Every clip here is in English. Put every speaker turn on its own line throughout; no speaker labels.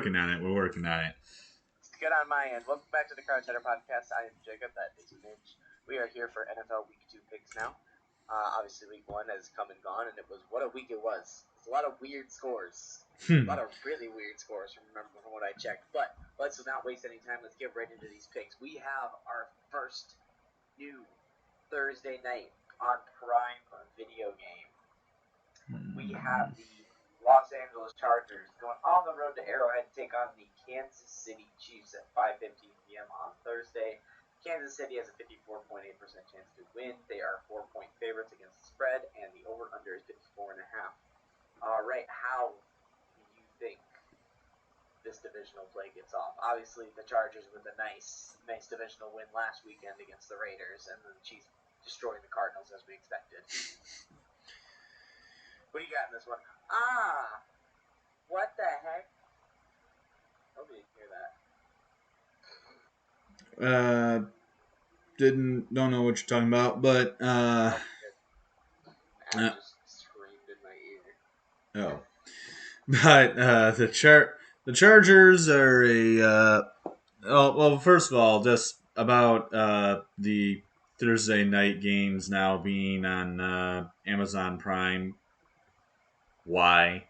working on it. We're working on it.
It's good on my end. Welcome back to the Cards Header Podcast. I am Jacob. That is Mitch. We are here for NFL Week 2 picks now. Obviously, Week 1 has come and gone, and what a week it was. It's a lot of weird scores. A lot of really weird scores from what I checked. But let's not waste any time. Let's get right into these picks. We have our first new Thursday night on Prime Video game. We have the Los Angeles Chargers going on the road to Arrowhead to take on the Kansas City Chiefs at 5:15 p.m. on Thursday. Kansas City has a 54.8% chance to win. They are 4-point favorites against the spread, and the over-under is 54.5. All right, how do you think this divisional play gets off? Obviously, the Chargers with a nice divisional win last weekend against the Raiders, and the Chiefs destroying the Cardinals as we expected. What do you got in this one? What the heck? Nobody didn't hear that.
Don't know what you're talking about, but
I just screamed in my ear.
Oh, but the Chargers are well, first of all, just about the Thursday night games now being on Amazon Prime. Why?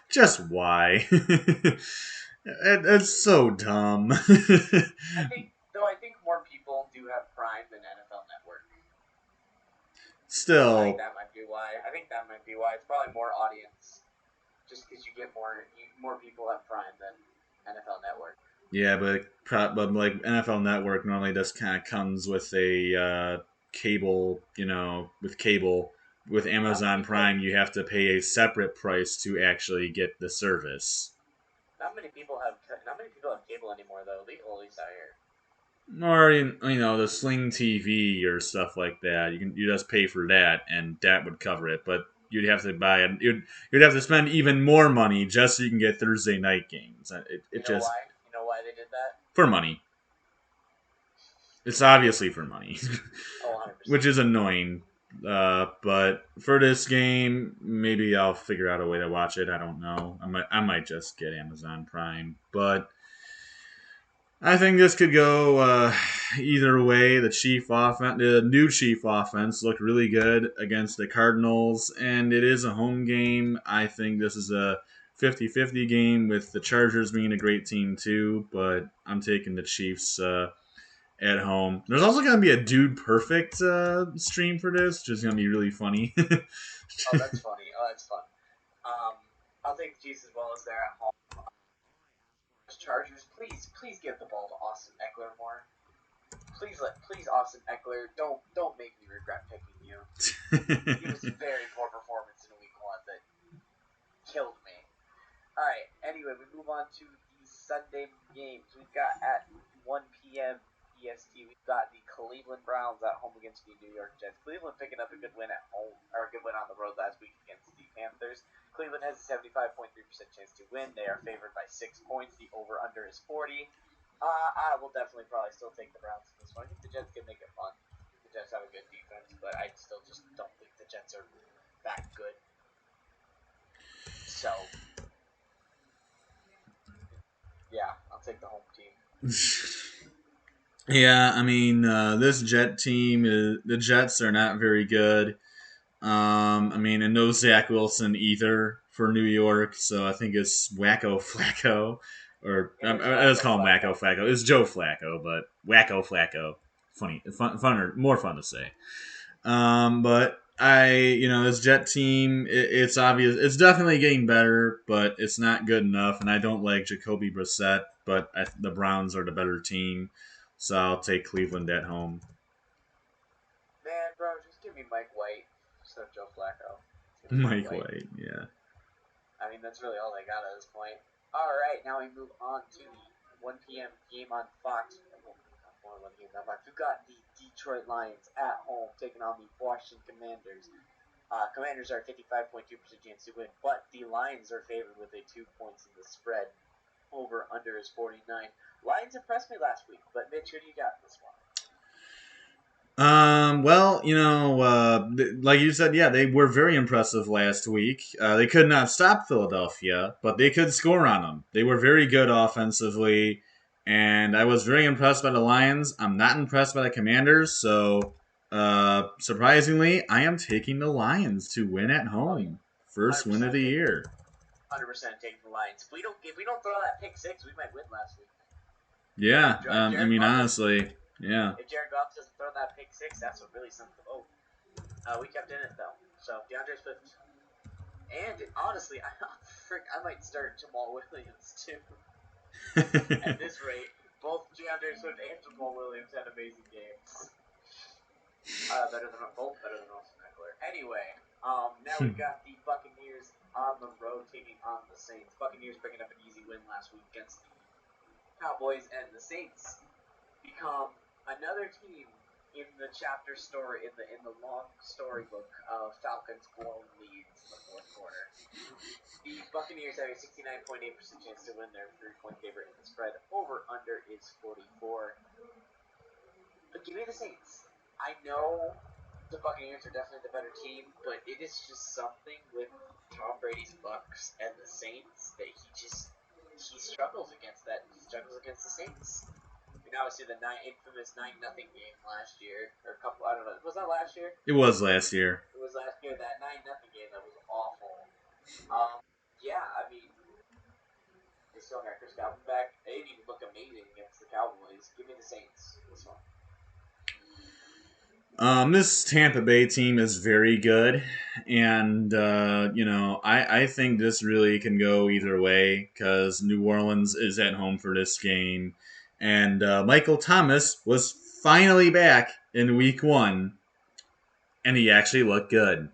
Just why? It's so dumb.
I think more people do have Prime than NFL Network.
Still,
I think that might be why. It's probably more audience, just because you get more people have Prime than NFL Network.
Yeah, but like NFL Network normally just kind of comes with a cable, with cable. With Amazon Prime, you have to pay a separate price to actually get the service.
Not many people have cable anymore, though. At least out here.
Or the Sling TV or stuff like that. You just pay for that, and that would cover it. But you'd have to buy it. You'd have to spend even more money just so you can get Thursday night games.
Why? You know why they did that?
For money. It's obviously for money.
Oh, 100%.
Which is annoying. But for this game, maybe I'll figure out a way to watch it. I don't know. I might just get Amazon Prime. But I think this could go either way. The new Chief offense looked really good against the Cardinals, and it is a home game. I think this is a 50-50 game with the Chargers being a great team too, but I'm taking the Chiefs at home. There's also going to be a Dude Perfect stream for this, which is going to be really funny.
Oh, that's funny. Oh, that's fun. I'll take the Chiefs as well as they're at home. Chargers, please give the ball to Austin Eckler more. Please, Austin Eckler, don't make me regret picking you. He was a very poor performance in Week 1 that killed me. All right. Anyway, we move on to the Sunday games. We've got at 1 p.m. EST. We've got the Cleveland Browns at home against the New York Jets. Cleveland picking up a good win at home, or a good win on the road last week against the Panthers. Cleveland has a 75.3% chance to win. They are favored by 6 points. The over-under is 40. I will definitely probably still take the Browns in this one. I think the Jets can make it fun. The Jets have a good defense, but I still just don't think the Jets are that good. So, yeah, I'll take the home team.
Yeah, I mean, this Jet team, the Jets are not very good. And no Zach Wilson either for New York, so I think it's Wacko Flacco, or let's call him Wacko Flacco. It's Joe Flacco, but Wacko Flacco, funner, more fun to say. But this Jet team, it's obvious, it's definitely getting better, but it's not good enough, and I don't like Jacoby Brissett, but the Browns are the better team, so I'll take Cleveland at home.
Man, bro, just give me Mike White. So Joe Flacco.
Mike White, yeah.
I mean, that's really all they got at this point. All right, now we move on to the 1 p.m. game on Fox. We've got the Detroit Lions at home taking on the Washington Commanders. Commanders are 55.2% chance to win, but the Lions are favored with 2 points in the spread. Over under is 49. Lions impressed me last week, but Mitch, who do you got in this one?
Well, like you said, yeah, they were very impressive last week. They could not stop Philadelphia, but they could score on them. They were very good offensively, and I was very impressed by the Lions. I'm not impressed by the Commanders, so surprisingly, I am taking the Lions to win at
Oh, yeah,
home. First win of
100%
the
taking,
year.
100% taking the Lions. If we don't throw that pick six, we might win last week.
Yeah,
If
I
Jared
mean,
Goff doesn't,
honestly, yeah.
if Jared Goff doesn't throw that pick six, that's what really sunk the boat. We kept in it though. So DeAndre Swift, and honestly, I might start Jamal Williams too. At this rate, both DeAndre Swift and Jamal Williams had amazing games. Both better than Austin Eckler. Anyway, now we've got the Buccaneers on the road taking on the Saints. Buccaneers picking up an easy win last week against the Cowboys, and the Saints become another team in the chapter story in the long storybook of Falcons blowing leads in the fourth quarter. The Buccaneers have a 69.8% chance to win their 3-point favorite in the spread. Over under is 44. But give me the Saints. I know the Buccaneers are definitely the better team, but it is just something with Tom Brady's Bucks and the Saints that he struggles against that. He struggles against the Saints. I mean, obviously the infamous 9-0 game last year, or a couple. I don't know. Was that last year?
It was last year.
It was last year. That 9-0 game that was awful. Um, yeah, I mean, they still got Chris Godwin back. They didn't even look amazing against the Cowboys. Give me the Saints. This one.
This Tampa Bay team is very good, and I think this really can go either way because New Orleans is at home for this game, and Michael Thomas was finally back in Week 1, and he actually looked good.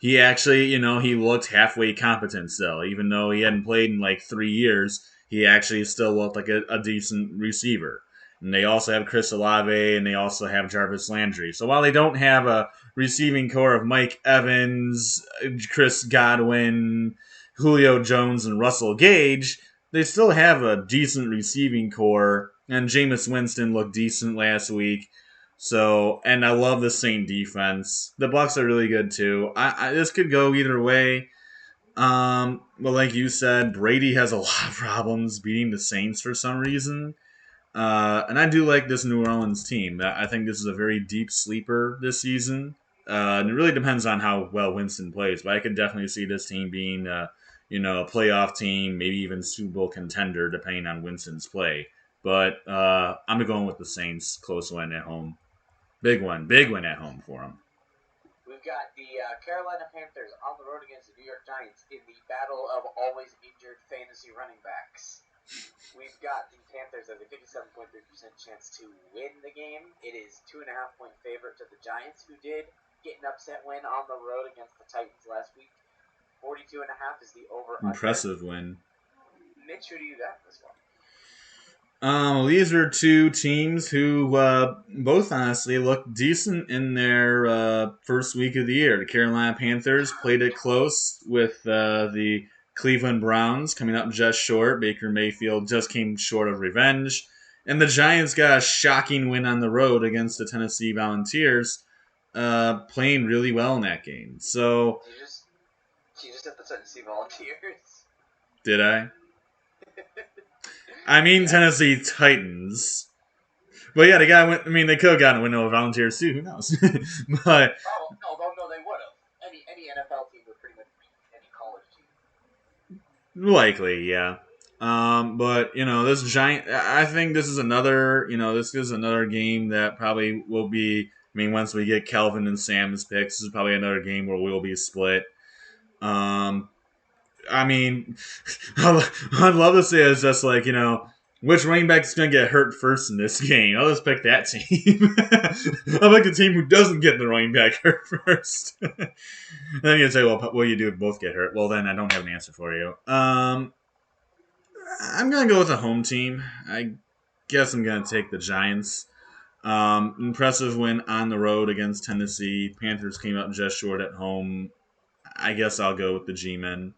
He actually, he looked halfway competent still, even though he hadn't played in like 3 years. He actually still looked like a decent receiver. And they also have Chris Olave, and they also have Jarvis Landry. So while they don't have a receiving core of Mike Evans, Chris Godwin, Julio Jones, and Russell Gage, they still have a decent receiving core. And Jameis Winston looked decent last week. So, and I love the Saint defense. The Bucks are really good too. This could go either way. But like you said, Brady has a lot of problems beating the Saints for some reason. And I do like this New Orleans team. I think this is a very deep sleeper this season. And it really depends on how well Winston plays. But I could definitely see this team being, a playoff team, maybe even Super Bowl contender, depending on Winston's play. But I'm going with the Saints. Close win at home. Big win at home for them.
We've got the Carolina Panthers on the road against the New York Giants in the battle of always injured fantasy running backs. We've got the Panthers as a 57.3% chance to win the game. It is 2.5-point favorite to the Giants, who did get an upset win on the road against the Titans last week. 42.5 is the over-under.
Impressive win.
Mitch, who do you got in this one?
These are two teams who both honestly looked decent in their first week of the year. The Carolina Panthers played it close with the Cleveland Browns coming up just short. Baker Mayfield just came short of revenge. And the Giants got a shocking win on the road against the Tennessee Volunteers, playing really well in that game. So,
you just hit the Tennessee Volunteers.
Did I? I mean, yeah. Tennessee Titans. But yeah, the guy went. I mean, they could have gotten a win over Volunteers too. Who knows? But
no, they would have. Any NFL team would pretty much beat any college team.
Likely, yeah. But this giant. I think this is another. This is another game that probably will be. I mean, once we get Kelvin and Sam's picks, this is probably another game where we'll be split. I mean, I'd love to say it's just like, which running back is going to get hurt first in this game? I'll just pick that team. I like the team who doesn't get the running back hurt first. And then you'd say, well, what do you do if both get hurt? Well, then I don't have an answer for you. I'm going to go with a home team. I guess I'm going to take the Giants. Impressive win on the road against Tennessee. Panthers came up just short at home. I guess I'll go with the G-Men.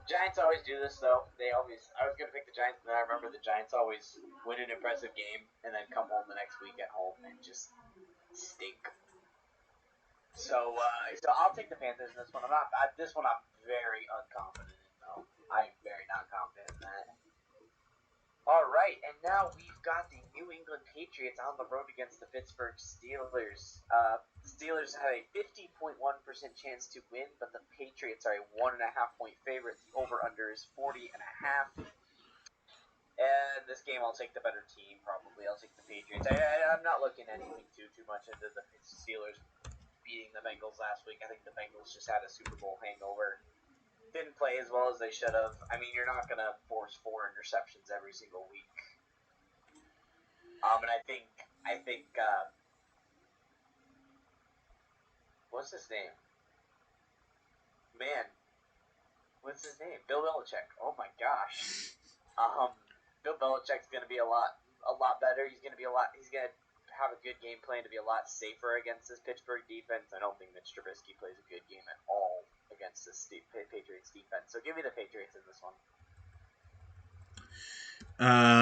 Giants always do this though. I was gonna pick the Giants, but then I remember the Giants always win an impressive game and then come home the next week at home and just stink. So I'll take the Panthers in this one. This one I'm very unconfident in though. I'm very not confident in that. All right, and now we've got the New England Patriots on the road against the Pittsburgh Steelers. The Steelers have a 50.1% chance to win, but the Patriots are a 1.5 point favorite. The over/under is 40.5. And this game, I'll take the better team. Probably, I'll take the Patriots. I'm not looking anything too much into the Steelers beating the Bengals last week. I think the Bengals just had a Super Bowl hangover. Didn't play as well as they should have. I mean, you're not gonna force 4 interceptions every single week. And I think, what's his name? Man, what's his name? Bill Belichick. Oh my gosh. Bill Belichick's gonna be a lot better. He's gonna have a good game plan to be a lot safer against this Pittsburgh defense. I don't think Mitch Trubisky plays a good game at all against this Patriots defense. So give me the Patriots in this one.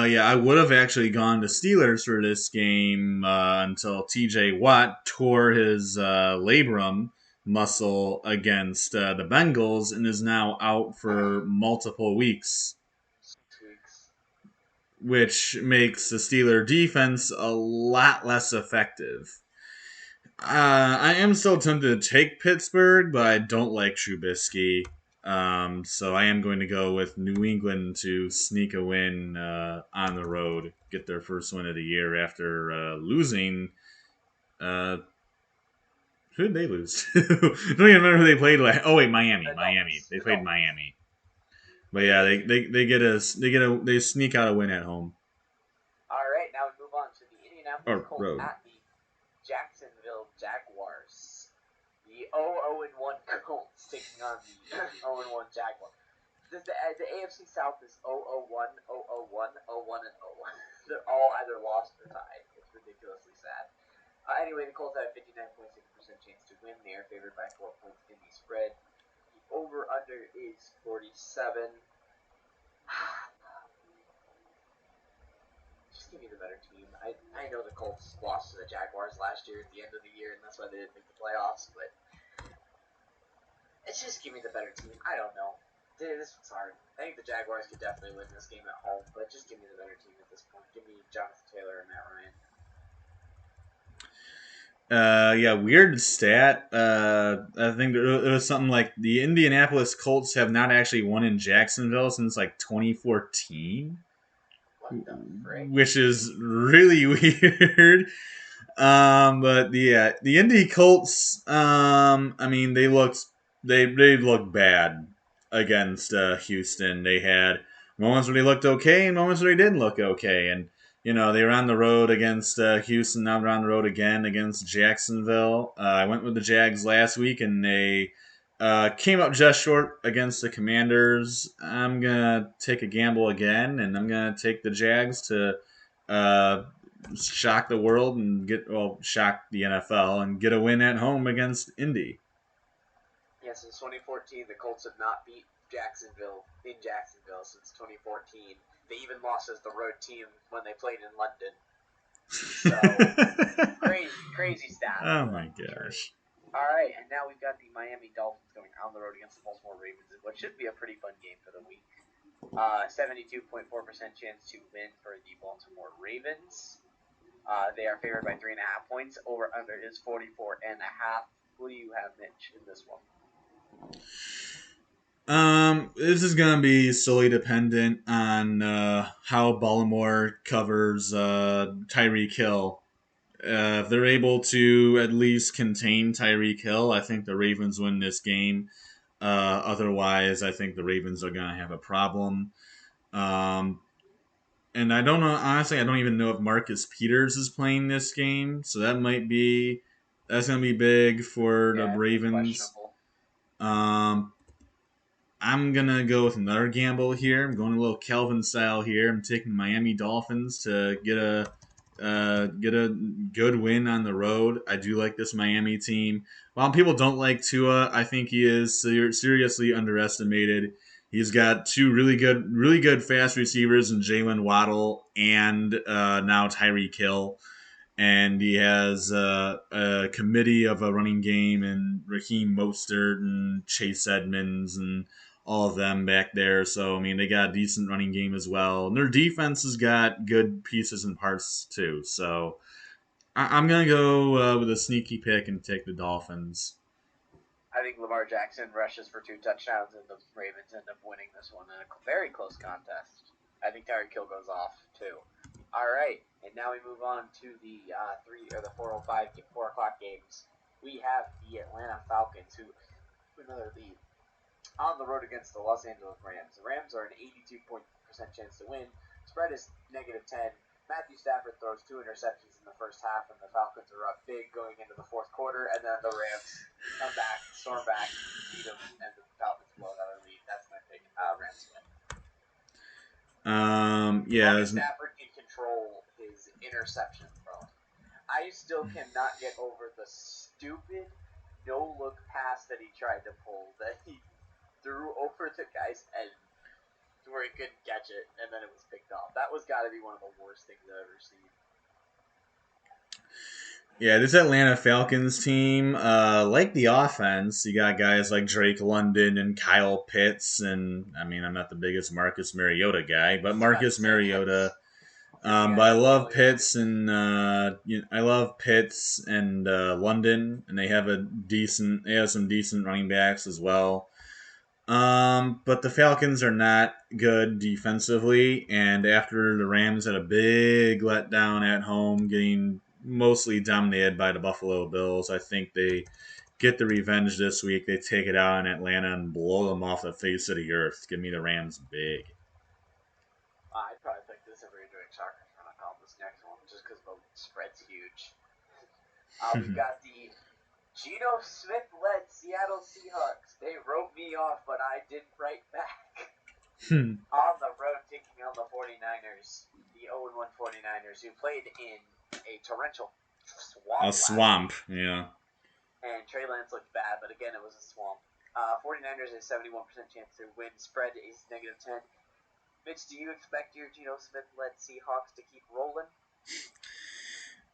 Yeah, I would have actually gone to Steelers for this game until T.J. Watt tore his labrum muscle against the Bengals and is now out for multiple weeks, which makes the Steeler defense a lot less effective. I am still tempted to take Pittsburgh, but I don't like Trubisky. So I am going to go with New England to sneak a win on the road, get their first win of the year after losing. Who did they lose? I don't even remember who they played. Oh wait, Miami. They played Miami. But yeah, they sneak out a win at home.
All right, now we move on to the Indianapolis Colts
road.
at the Jacksonville Jaguars. The 0-1 Colts taking on the 0-1 Jaguars. The AFC South is 0-1, 0-1, 0-1, and 0. They're all either lost or tied. It's ridiculously sad. Anyway, the Colts have a 59.6% chance to win. They are favored by 4 points in the spread. The over/under is 47. Just give me the better team. I know the Colts lost to the Jaguars last year at the end of the year, and that's why they didn't make the playoffs, but it's just give me the better team. I don't know. Dude, this one's hard. I think the Jaguars could definitely win this game at home, but just give me the better team at this point. Give me Jonathan Taylor and Matt Ryan.
Yeah, weird stat. I think it was something like the Indianapolis Colts have not actually won in Jacksonville since like 2014.
What the frick?
Which is really weird. But yeah, the Indy Colts. I mean, they looked bad against Houston. They had moments where they looked okay and moments where they didn't look okay, and they were on the road against Houston. Now they're on the road again against Jacksonville. I went with the Jags last week, and they came up just short against the Commanders. I'm gonna take a gamble again, and I'm gonna take the Jags to shock the world and shock the NFL and get a win at home against Indy.
Yeah, since 2014, the Colts have not beat Jacksonville in Jacksonville since 2014. They even lost as the road team when they played in London. So crazy stat.
Oh my gosh.
All right, and now we've got the Miami Dolphins going on the road against the Baltimore Ravens, what should be a pretty fun game for the week. 72.4% chance to win for the Baltimore Ravens. They are favored by 3.5 points. Over/under is 44.5. Who do you have, Mitch, in this one?
This is gonna be solely dependent on how Baltimore covers Tyreek Hill. If they're able to at least contain Tyreek Hill, I think the Ravens win this game. Otherwise, I think the Ravens are gonna have a problem. And I don't know. Honestly, I don't even know if Marcus Peters is playing this game, so that's gonna be big for the Ravens. I'm gonna go with another gamble here. I'm going a little Kelvin style here. I'm taking Miami Dolphins to get a good win on the road. I do like this Miami team. While people don't like Tua, I think he is seriously underestimated. He's got two really good fast receivers in Jalen Waddle and now Tyreek Hill, and he has a committee of a running game and Raheem Mostert and Chase Edmonds and all of them back there. So I mean, they got a decent running game as well, and their defense has got good pieces and parts too. So I'm gonna go with a sneaky pick and take the Dolphins.
I think Lamar Jackson rushes for 2 touchdowns, and the Ravens end up winning this one in a very close contest. I think Tyreek Hill goes off too. All right, and now we move on to the 4:05 4 o'clock games. We have the Atlanta Falcons, who another lead on the road against the Los Angeles Rams. The Rams are an 82% chance to win. Spread is -10. Matthew Stafford throws 2 interceptions in the first half, and the Falcons are up big going into the fourth quarter, and then the Rams come back, storm back, beat them, and the Falcons blow another lead. That's my pick. Rams win.
Yeah,
Matthew Stafford can control his interception throw. I still cannot get over the stupid no-look pass that he tried to pull, that he threw over the guy's head to where he couldn't catch it, and then it was picked off. That was got to be one of the worst things I've ever seen.
Yeah, this Atlanta Falcons team, like the offense, you got guys like Drake London and Kyle Pitts, and I mean, I'm not the biggest Marcus Mariota guy, but Marcus Mariota. But I love Pitts and London, and they have some decent running backs as well. But the Falcons are not good defensively, and after the Rams had a big letdown at home, getting mostly dominated by the Buffalo Bills, I think they get the revenge this week. They take it out in Atlanta and blow them off the face of the earth. Give me the Rams big.
I'd probably pick this if we were doing soccer for not call this next one, just because the spread's huge. We've got the Geno Smith-led Seattle Seahawks. They wrote me off, but I didn't write back. On the road, taking on the 49ers, the 0-1 49ers, who played in a torrential swamp.
A swamp, yeah.
And Trey Lance looked bad, but again, it was a swamp. 49ers a 71% chance to win. Spread is -10. Mitch, do you expect your Geno Smith-led Seahawks to keep rolling?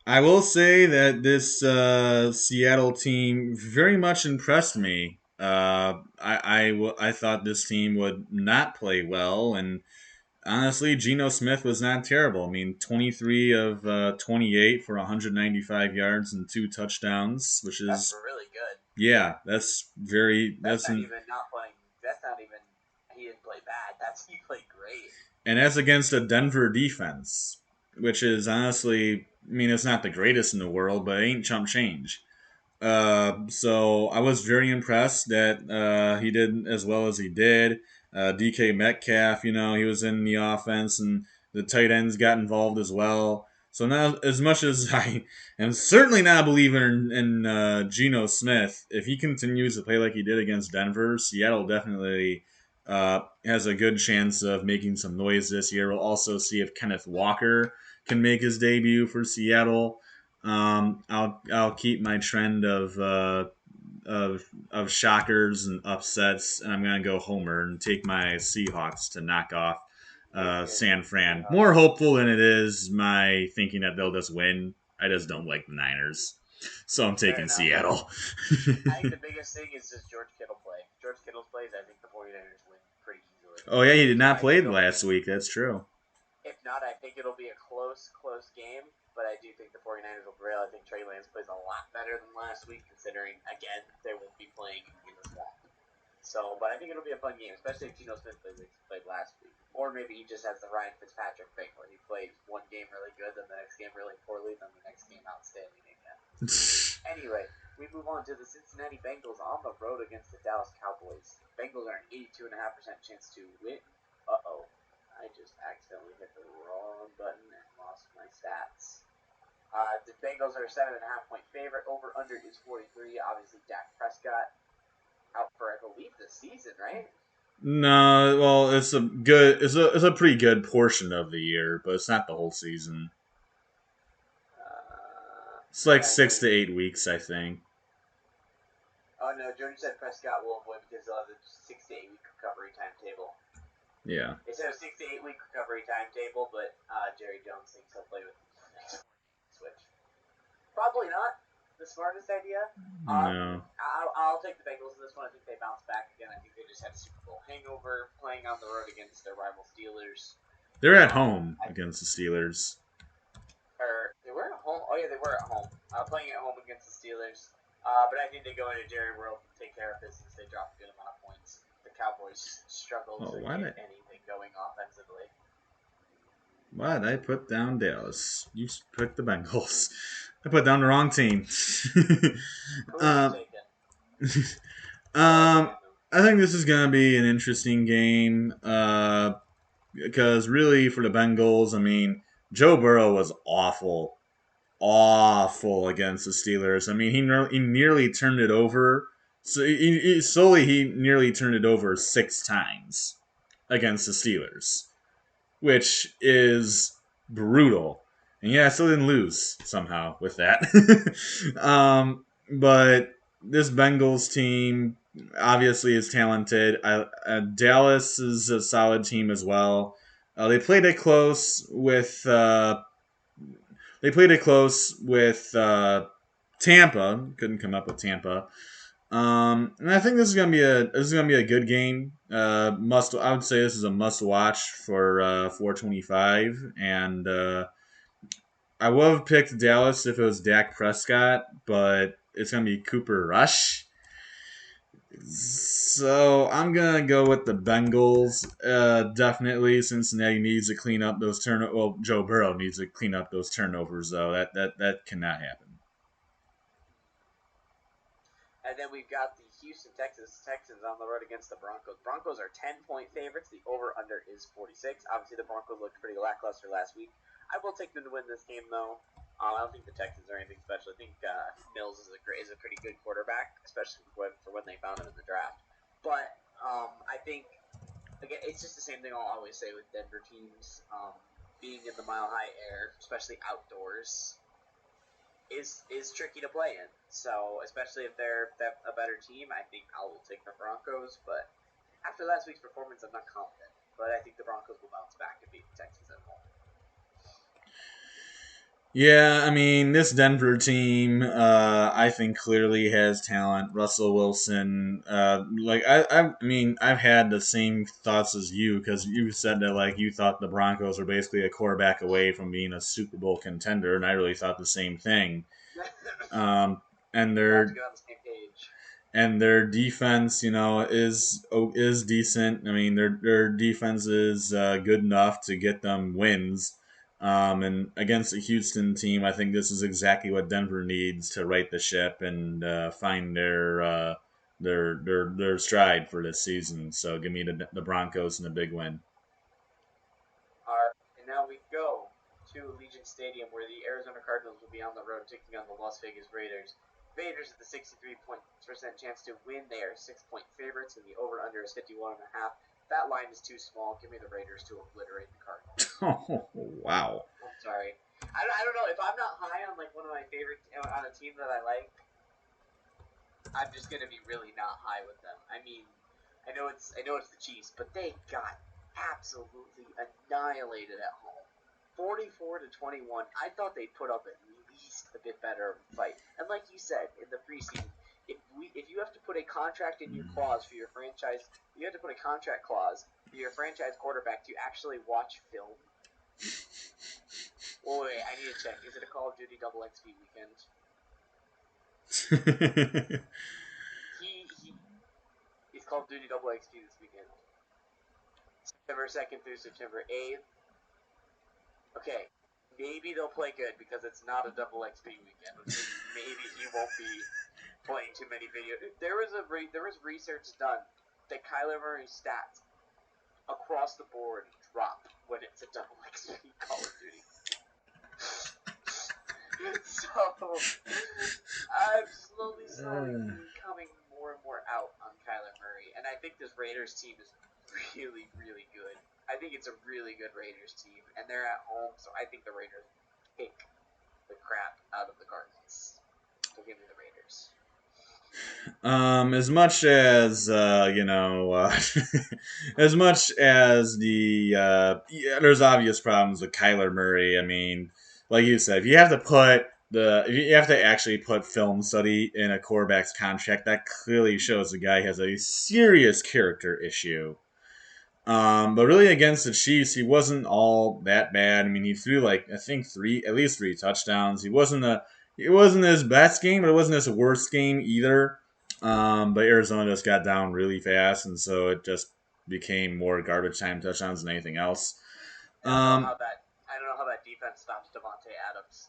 I will say that this Seattle team very much impressed me. I thought this team would not play well, and honestly, Geno Smith was not terrible. I mean, 23 of 28 for 195 yards and 2 touchdowns, which is
that's really good.
Yeah, that's very.
That's not even not playing. That's not even. He didn't play bad. He played great.
And that's against a Denver defense, which is honestly, I mean, it's not the greatest in the world, but it ain't chump change. So I was very impressed that he did as well as he did. DK Metcalf, he was in the offense, and the tight ends got involved as well. So now, as much as I am certainly not a believer in Geno Smith, if he continues to play like he did against Denver, Seattle definitely has a good chance of making some noise this year. We'll also see if Kenneth Walker can make his debut for Seattle. I'll keep my trend of shockers and upsets, and I'm gonna go Homer and take my Seahawks to knock off San Fran. More hopeful than it is my thinking that they'll just win. I just don't like the Niners, so I'm taking Seattle.
I think the biggest thing is just George Kittle play. George Kittle's plays, I think the 49ers win pretty easily.
Oh yeah, he did not play last week. That's true.
If not, I think it'll be a close game, but I do think the 49ers will prevail. I think Trey Lance plays a lot better than last week, considering, again, they won't be playing in the swamp. So, but I think it'll be a fun game, especially if Geno Smith plays like he played last week. Or maybe he just has the Ryan Fitzpatrick thing, where he played one game really good, then the next game really poorly, then the next game outstanding again. Anyway, we move on to the Cincinnati Bengals on the road against the Dallas Cowboys. Bengals are an 82.5% chance to win. Uh-oh. I just accidentally hit the wrong button and lost my stats. The Bengals are a 7.5-point favorite. Over/under is 43. Obviously, Dak Prescott out for, I believe, the season, right?
No, well, it's a pretty good portion of the year, but it's not the whole season. It's like 6 to 8 weeks, I think.
Oh no, Jordan said Prescott will avoid because he'll have a 6 to 8 week recovery timetable.
Yeah.
They said a 6 to 8 week recovery timetable, but Jerry Jones thinks he'll play with switch. Probably not the smartest idea.
No.
I'll take the Bengals in this one. I think they bounce back again. I think they just had a Super Bowl hangover playing on the road against their rival Steelers.
They're at home against the Steelers.
Or they were at home. Oh yeah, they were at home. Playing at home against the Steelers. But I think they go into Jerry World and take care of business. They drop a good amount of points. The Cowboys struggle to get anything going offensively.
Why did I put down Dallas? You picked the Bengals. I put down the wrong team. um, I think this is going to be an interesting game because really for the Bengals, I mean, Joe Burrow was awful against the Steelers. I mean, he nearly turned it over. So he nearly turned it over 6 times against the Steelers, which is brutal. And yeah, I still didn't lose somehow with that. But this Bengals team obviously is talented. Dallas is a solid team as well. They played it close with Tampa. Couldn't come up with Tampa. And I think this is gonna be a good game. I would say this is a must watch for 425. And I would have picked Dallas if it was Dak Prescott, but it's gonna be Cooper Rush. So I'm gonna go with the Bengals. Definitely, Cincinnati needs to clean up those turnovers. Well, Joe Burrow needs to clean up those turnovers, though. That cannot happen.
And then we've got the Houston Texans on the road against the Broncos. Broncos are 10-point favorites. The over/under is 46. Obviously, the Broncos looked pretty lackluster last week. I will take them to win this game, though. I don't think the Texans are anything special. I think Mills is a pretty good quarterback, especially for when they found him in the draft. But I think, again, it's just the same thing I'll always say with Denver teams. Being in the mile-high air, especially outdoors, is tricky to play in. So especially if they're a better team, I think I will take the Broncos. But after last week's performance, I'm not confident. But I think the Broncos will bounce back and beat the Texans at home.
Yeah, I mean, this Denver team, I think clearly has talent. Russell Wilson, I mean, I've had the same thoughts as you because you said that like you thought the Broncos were basically a quarterback away from being a Super Bowl contender, and I really thought the same thing. And their defense, is decent. I mean, their defense is good enough to get them wins. And against a Houston team, I think this is exactly what Denver needs to right the ship and find their stride for this season. So give me the Broncos and a big win.
All right, and now we go to Allegiant Stadium where the Arizona Cardinals will be on the road taking on the Las Vegas Raiders. Raiders at the 63% chance to win. They are 6-point favorites, and the over/under is 51.5. That line is too small. Give me the Raiders to obliterate the Cardinals.
Oh, wow.
I'm sorry. I don't know. If I'm not high on like one of my favorite on a team that I like, I'm just gonna be really not high with them. I mean, I know it's the Chiefs, but they got absolutely annihilated at home. 44-21. I thought they'd put up at least a bit better of a fight. And like you said in the preseason, if you have to put a contract in your clause for your franchise, you have to put a contract clause for your franchise quarterback to actually watch film. Oh wait, I need to check. Is it a Call of Duty Double XP weekend? He's Call of Duty Double XP this weekend. September 2nd through September 8th. Okay, maybe they'll play good because it's not a double XP weekend, which means maybe he won't be playing too many videos. There was research done that Kyler Murray's stats across the board drop when it's a double XP Call of Duty. So I'm slowly coming more and more out on Kyler Murray, and I think this Raiders team is really, really good. I think it's a really good Raiders team, and they're at home, so I think the Raiders kick the crap out of the Cardinals. So give me the Raiders.
As much as as much as there's obvious problems with Kyler Murray. I mean, like you said, if you have to actually put film study in a quarterback's contract, that clearly shows the guy has a serious character issue. But really against the Chiefs, he wasn't all that bad. I mean, he threw like I think at least three touchdowns. It wasn't his best game, but it wasn't his worst game either. But Arizona just got down really fast, and so it just became more garbage time touchdowns than anything else.
I don't know
Um,
how that. I don't know how that defense stops Devontae Adams.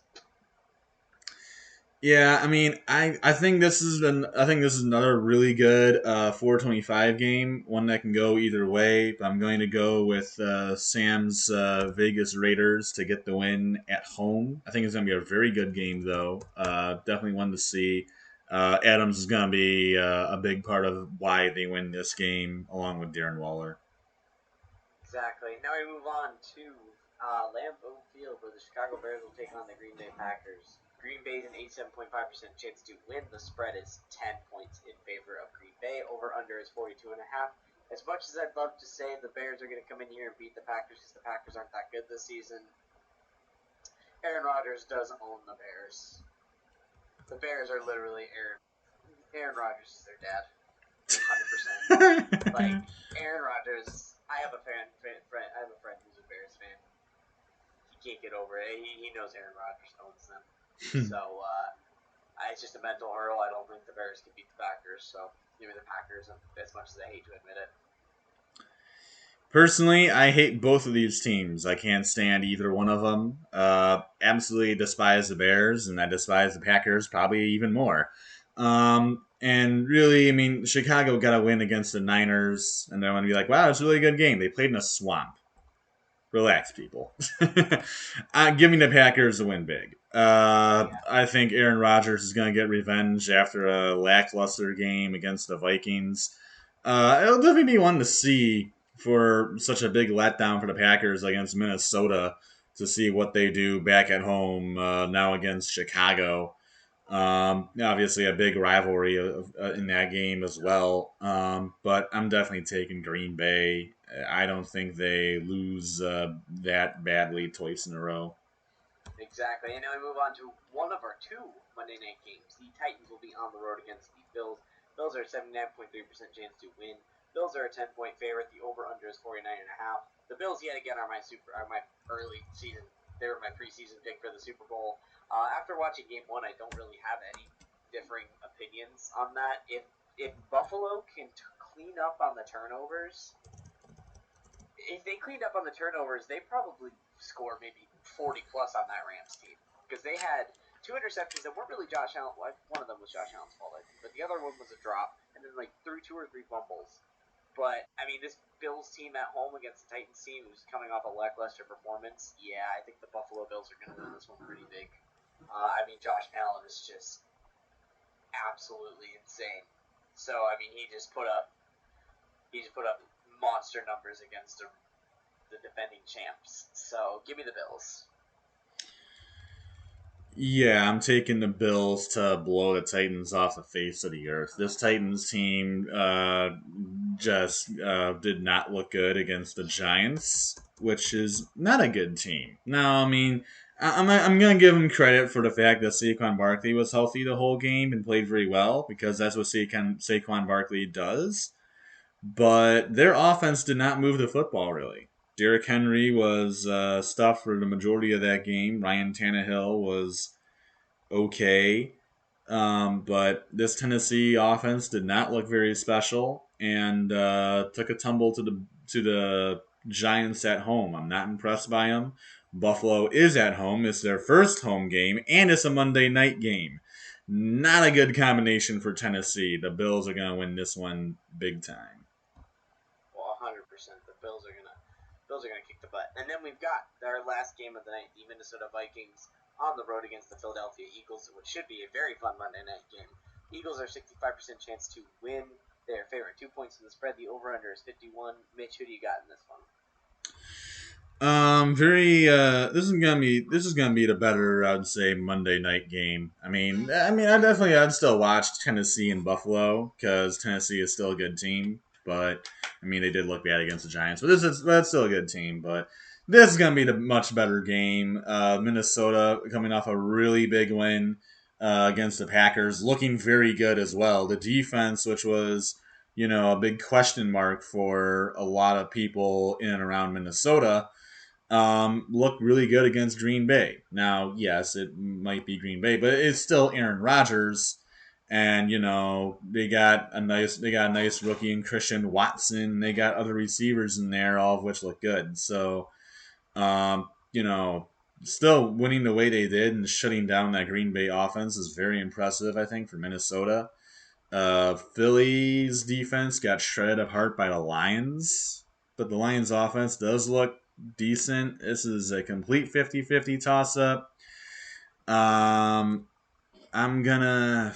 Yeah, I mean, I think this is another really good 425 game, one that can go either way. But I'm going to go with Sam's Vegas Raiders to get the win at home. I think it's going to be a very good game, though. Definitely one to see. Adams is going to be a big part of why they win this game, along with Darren Waller.
Exactly. Now we move on to Lambeau Field, where the Chicago Bears will take on the Green Bay Packers. Green Bay's an 87.5% chance to win. The spread is 10 points in favor of Green Bay. Over under is 42.5. As much as I'd love to say the Bears are going to come in here and beat the Packers because the Packers aren't that good this season, Aaron Rodgers does own the Bears. The Bears are literally Aaron Rodgers is their dad. 100%. Like, Aaron Rodgers, I have a friend who's a Bears fan. He can't get over it. He knows Aaron Rodgers owns them. So, it's just a mental hurdle. I don't think the Bears can beat the Packers. So, give me the Packers, as much as I hate to admit it.
Personally, I hate both of these teams. I can't stand either one of them. Absolutely despise the Bears, and I despise the Packers probably even more. And really, I mean, Chicago got to win against the Niners, and they're going to be like, wow, it's a really good game. They played in a swamp. Relax, people. Give me the Packers to win big.
Yeah.
I think Aaron Rodgers is going to get revenge after a lackluster game against the Vikings. It'll definitely be one to see for such a big letdown for the Packers against Minnesota to see what they do back at home now against Chicago. Obviously, a big rivalry in that game as well. But I'm definitely taking Green Bay. I don't think they lose that badly twice in a row.
Exactly. And now we move on to one of our two Monday night games. The Titans will be on the road against the Bills. Bills are a 79.3% chance to win. Bills are a 10-point favorite. The over/under is 49.5. The Bills yet again are my early season. They were my preseason pick for the Super Bowl. After watching Game 1, I don't really have any differing opinions on that. If Buffalo can clean up on the turnovers, if they cleaned up on the turnovers, they probably score maybe 40 plus on that Rams team because they had two interceptions that weren't really Josh Allen. One of them was Josh Allen's fault, I think, but the other one was a drop, and then like threw two or three fumbles. But I mean, this Bills team at home against the Titans team, who's coming off a lackluster performance, yeah, I think the Buffalo Bills are going to win this one pretty big. I mean, Josh Allen is just absolutely insane. So I mean, he just put up monster numbers against the defending champs. So give me the Bills.
Yeah, I'm taking the Bills to blow the Titans off the face of the earth. This Titans team just did not look good against the Giants, which is not a good team. Now, I mean, I'm going to give them credit for the fact that Saquon Barkley was healthy the whole game and played very well because that's what Saquon Barkley does. But their offense did not move the football really. Derrick Henry was stuffed for the majority of that game. Ryan Tannehill was okay. But this Tennessee offense did not look very special and took a tumble to the Giants at home. I'm not impressed by them. Buffalo is at home. It's their first home game, and it's a Monday night game. Not a good combination for Tennessee. The Bills are going to win this one big time.
Well, 100%. The Bills are gonna kick the butt. And then we've got our last game of the night: the Minnesota Vikings on the road against the Philadelphia Eagles, which should be a very fun Monday night game. Eagles are 65% chance to win. They're favorite 2 points in the spread. The over/under is 51. Mitch, who do you got in this one?
Very. This is gonna be the better, I'd say, Monday night game. I'd still watch Tennessee and Buffalo because Tennessee is still a good team, but they did look bad against the Giants, but that's still a good team. But this is gonna be the much better game. Minnesota coming off a really big win against the Packers, looking very good as well. The defense, which was a big question mark for a lot of people in and around Minnesota, looked really good against Green Bay. Now, yes, it might be Green Bay, but it's still Aaron Rodgers, and they got a nice rookie in Christian Watson. They got other receivers in there, all of which look good. So, um, you know, still winning the way they did and shutting down that Green Bay offense is very impressive. I think for Minnesota. Philly's defense got shredded apart by the Lions, but the Lions' offense does look decent. This is a complete 50-50 toss up. Um, I'm gonna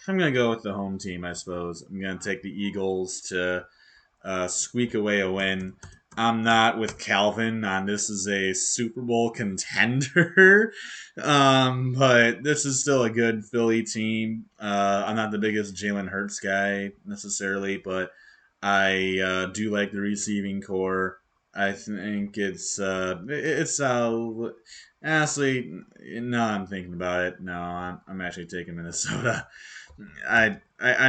I'm gonna go with the home team. I suppose I'm gonna take the Eagles to squeak away a win. I'm not with Calvin on this is a Super Bowl contender, but this is still a good Philly team. I'm not the biggest Jalen Hurts guy necessarily, but I do like the receiving core. I think it's honestly, now I'm thinking about it. No, I'm actually taking Minnesota. I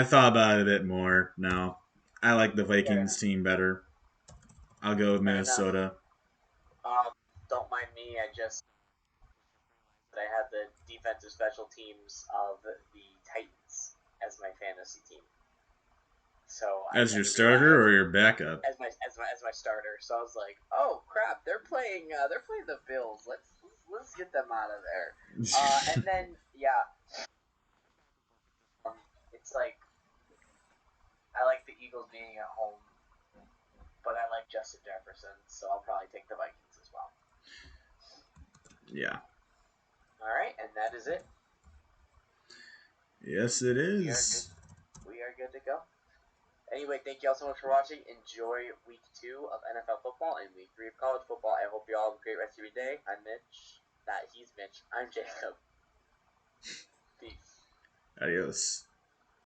thought about it a bit more. No, I like the
Yeah,
Vikings team better. I'll go with
fair enough.
Minnesota.
Um, don't mind me. I have the defensive special teams of the Titans as my fantasy team. So
As
I
your
need to go ahead
starter or your backup?
as my starter. So I was like, oh crap, they're playing the Bills. Let's get them out of there. And then yeah, it's like I like the Eagles being at home, but I like Justin Jefferson, so I'll probably take the Vikings as well.
Yeah.
All right, and that is it.
Yes, it
We are good.
is.
We are good to go. Anyway, thank you all so much for watching. Enjoy week 2 of NFL football and week 3 of college football. I hope you all have a great rest of your day. I'm Mitch. He's Mitch. I'm Jacob. Peace.
Adios.